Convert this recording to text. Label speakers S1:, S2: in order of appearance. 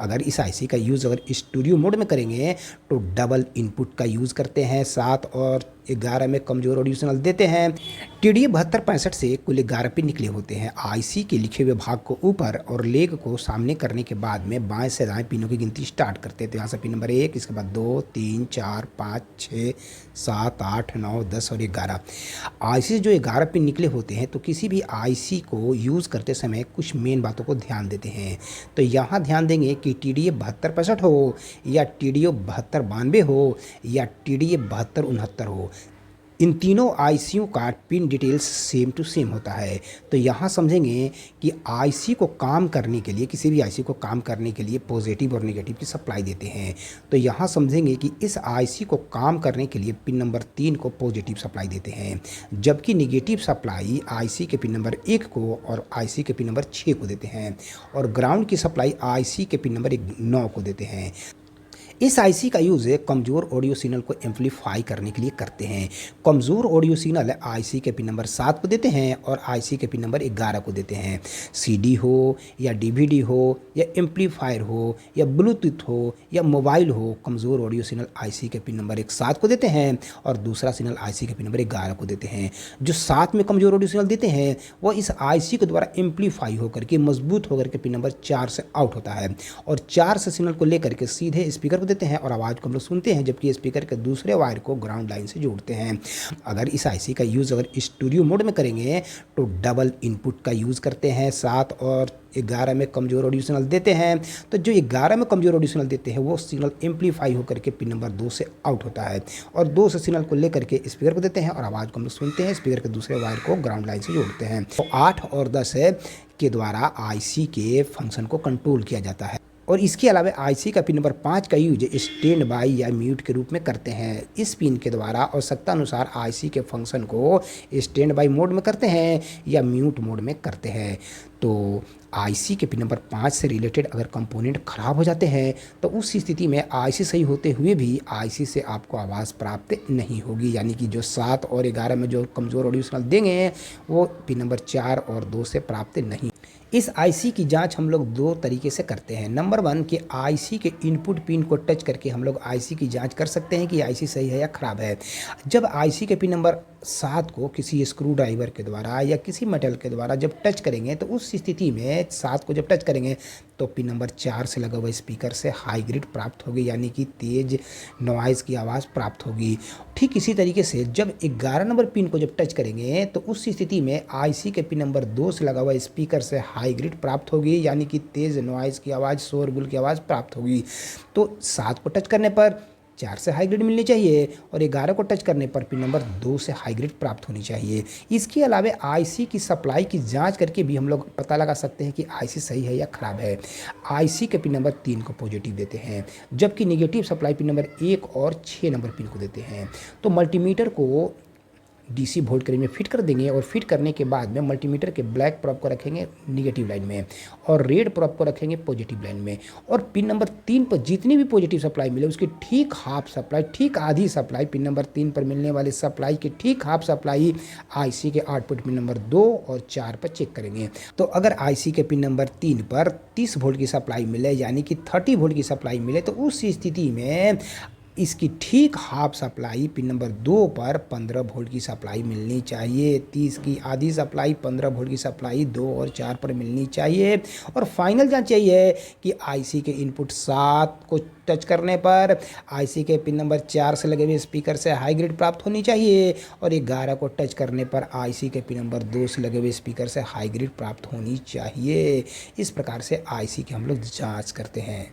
S1: अगर इस आईसी का यूज़ अगर स्टूडियो मोड में करेंगे तो डबल इनपुट का यूज़ करते हैं, 7 और 11 में कमज़ोर ऑडियो सिग्नल देते हैं। टीडीए 7265 से कुल 11 पिन निकले होते हैं। आईसी के लिखे हुए भाग को ऊपर और लेग को सामने करने के बाद में बाएं से दाएं पिनों की गिनती स्टार्ट करते हैं। तो यहाँ से पिन नंबर 1, इसके बाद 2, 3, 4, 5, 6, 7, 8, 9, 10 और 11। आईसी से जो 11 पिन निकले होते हैं तो किसी भी आईसी को यूज़ करते समय कुछ मेन बातों को ध्यान देते हैं। तो यहाँ ध्यान देंगे कि टीडीए 7265 हो या टीडीए 7292 हो या टीडीए 7269 हो, इन तीनों आईसीयू का pin details same to same होता है। तो यहाँ समझेंगे कि आईसी को काम करने के लिए, किसी भी आईसी को काम करने के लिए पॉजिटिव और नेगेटिव की सप्लाई देते हैं। तो यहाँ समझेंगे कि इस आईसी को काम करने के लिए पिन नंबर 3 को पॉजिटिव सप्लाई देते हैं, जबकि नेगेटिव सप्लाई आईसी के पिन नंबर 1 को और आईसी के पिन नंबर 6 को देते हैं, और ग्राउंड की सप्लाई आईसी के पिन नंबर 9 को देते हैं। इस आईसी का यूज़ कमज़ोर ऑडियो सिग्नल को एम्पलीफाई करने के लिए करते हैं। कमज़ोर ऑडियो सिग्नल आईसी के पिन नंबर 7 को देते हैं और आईसी के पिन नंबर 11 को देते हैं। सीडी हो या डीवीडी हो या एम्पलीफायर हो या ब्लूटूथ हो या मोबाइल हो, कमज़ोर ऑडियो सिग्नल आईसी के पिन नंबर 7 को देते हैं और दूसरा सिग्नल आईसी के पिन नंबर 11 को देते हैं। जो 7 में कमज़ोर ऑडियो सिग्नल देते हैं वो इस आईसी के द्वारा एम्पलीफाई होकर के मजबूत होकर के पिन नंबर 4 से आउट होता है, और 4 से सिग्नल को लेकर के सीधे स्पीकर को देते हैं और आवाज़ को हम लोग सुनते हैं, जबकि स्पीकर के दूसरे वायर को ग्राउंड लाइन से जोड़ते हैं। अगर इस आईसी का यूज़ अगर स्टूडियो मोड में करेंगे तो डबल इनपुट का यूज़ करते हैं, 7 और 11 में कमज़ोर ऑडियो सिग्नल देते हैं। तो जो 11 में कमज़ोर ऑडियो सिग्नल देते हैं वो सिग्नल एम्पलीफाई होकर के पिन नंबर 2 से आउट होता है, और 2 से सिग्नल को लेकर के स्पीकर को देते हैं और आवाज़ को हम लोग सुनते हैं, स्पीकर के दूसरे वायर को ग्राउंड लाइन से जोड़ते हैं। तो 8 और 10 के द्वारा आईसी के फंक्शन को कंट्रोल किया जाता है। और इसके अलावा आईसी का पिन नंबर 5 का यूज स्टैंड बाई या म्यूट के रूप में करते हैं। इस पिन के द्वारा आवश्यकता अनुसार आईसी के फंक्शन को स्टैंड बाई मोड में करते हैं या म्यूट मोड में करते हैं। तो आईसी के पिन नंबर 5 से रिलेटेड अगर कंपोनेंट खराब हो जाते हैं तो उस स्थिति में आईसी सही होते हुए भी आईसी से आपको आवाज़ प्राप्त नहीं होगी, यानी कि जो 7 और 11 में जो कमज़ोर ऑडियो सिग्नल देंगे वो पिन नंबर 4 और 2 से प्राप्त नहीं। इस आईसी की जांच हम लोग 2 तरीके से करते हैं। नंबर 1 कि आईसी के इनपुट पिन को टच करके हम लोग आईसी की जांच कर सकते हैं कि आईसी सही है या ख़राब है। जब आईसी के पिन नंबर 7 को किसी स्क्रू ड्राइवर के द्वारा या किसी मेटल के द्वारा जब टच करेंगे तो उस स्थिति में 7 को जब टच करेंगे तो पिन नंबर 4 से लगा हुआ स्पीकर से हाई ग्रिड प्राप्त होगी, यानी कि तेज़ नॉइज़ की आवाज़ प्राप्त होगी। ठीक इसी तरीके से जब 11 नंबर पिन को जब टच करेंगे तो उस स्थिति में आईसी के पिन नंबर 2 से लगा हुआ स्पीकर से हाई ग्रिड प्राप्त होगी, यानी कि तेज़ नॉइज़ की आवाज़, शोरगुल की आवाज़ प्राप्त होगी। तो 7 को टच करने पर 4 से हाई ग्रेड मिलनी चाहिए और 11 को टच करने पर पिन नंबर 2 से हाई ग्रेड प्राप्त होनी चाहिए। इसके अलावा आईसी की सप्लाई की जांच करके भी हम लोग पता लगा सकते हैं कि आईसी सही है या ख़राब है। आईसी के पिन नंबर 3 को पॉजिटिव देते हैं, जबकि नेगेटिव सप्लाई पिन नंबर 1 और 6 नंबर पिन को देते हैं। तो मल्टीमीटर को डीसी वोल्ट के रेंज में फिट कर देंगे और फिट करने के बाद में मल्टीमीटर के ब्लैक प्रोब को रखेंगे नेगेटिव लाइन में और रेड प्रोब को रखेंगे पॉजिटिव लाइन में, और पिन नंबर 3 पर जितनी भी पॉजिटिव सप्लाई मिले उसकी ठीक हाफ सप्लाई, ठीक आधी सप्लाई पिन नंबर 3 पर मिलने वाली सप्लाई की ठीक हाफ सप्लाई आईसी के आउटपुट पिन नंबर 2 और 4 पर चेक करेंगे। तो अगर आईसी के पिन नंबर 3 पर 30 वोल्ट की सप्लाई मिले, यानी कि 30 वोल्ट की सप्लाई मिले, तो उस स्थिति में इसकी ठीक हाफ सप्लाई पिन नंबर 2 पर 15 वोल्ट की सप्लाई मिलनी चाहिए। 30 की आधी सप्लाई 15 वोल्ट की सप्लाई 2 और 4 पर मिलनी चाहिए। और फाइनल जांच यही है कि आईसी के इनपुट 7 को टच करने पर आईसी के पिन नंबर 4 से लगे हुए स्पीकर से हाई ग्रेड प्राप्त होनी चाहिए और 11 को टच करने पर आईसी के पिन नंबर 2 से लगे हुए स्पीकर से हाई ग्रेड प्राप्त होनी चाहिए। इस प्रकार से आईसी की हम लोग जाँच करते हैं।